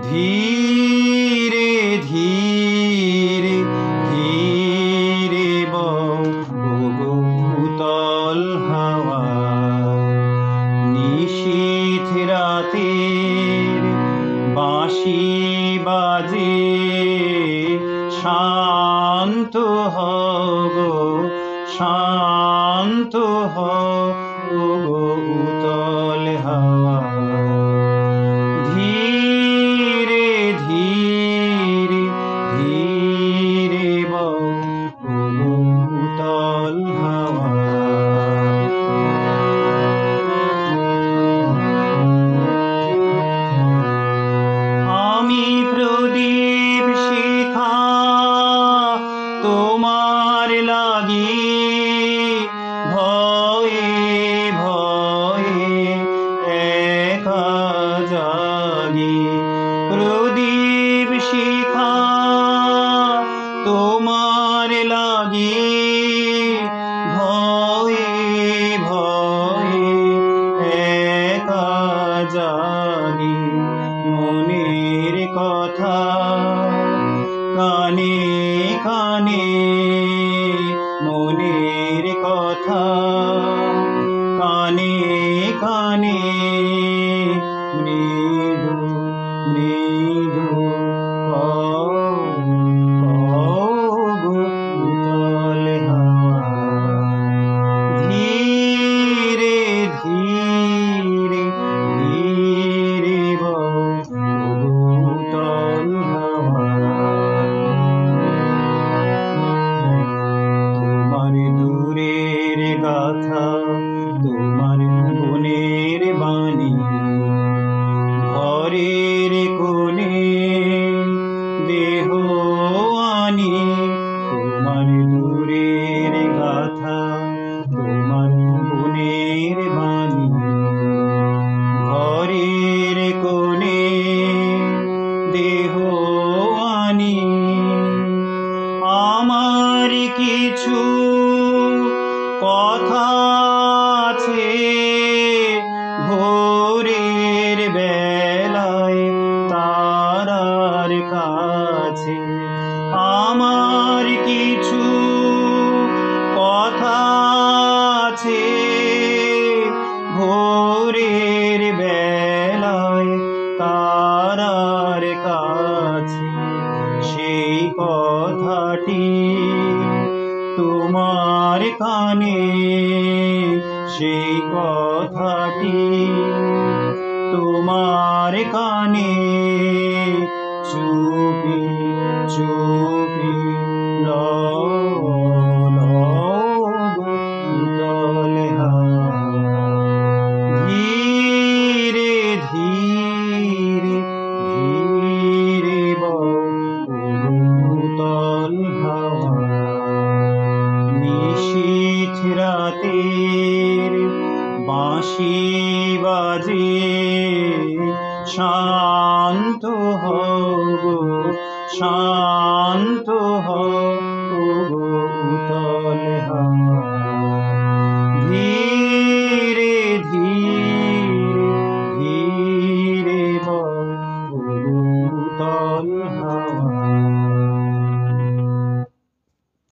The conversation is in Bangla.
ধীরে ধীরে ধীরে বগো উতল হাওয়া, নিশীথ রাতের বাঁশি বাজে, শান্ত হগো শান্ত হগো উতল হাওয়া। ধীরে ধীরে ধীরে বগো উতল হাওয়া। আমি প্রদীপ শিখা তোমার লাগি, ভয়ে ভয়ে একা জাগি। প্রদীপ শিখা তোমার লাগি, ভয়ে ভয়ে একা জাগি। মনের কথা কানে কানে, মনের কথা কানে কানে, মৃদু মৃদু উতল হাওয়া। ধীরে ধীরে ধীরে উতল হাওয়া। তোমার দূরের গাথা, তোমার মনের বাণী, ঘরের কোণে দেহ আনি। তোমার দূরের গাথা, তোমার মনের বাণী, ঘরের কোণে দেহ আনি। আমার কিছু কথা আছে ভোরের বেলায় তারার কাছে। আমার কিছু কথা আছে ভোরের বেলায় তারার কাছে। সেই কথাটি তোমার কানে, সেই কথাটি তোমার কানে, চুপি চুপি উতল হাওয়া। ধীরে ধীরে ধীরে উতল হাওয়া। নিশীথ রাতের বাঁশি বাজে, শান্ত হগো শান্ত হগো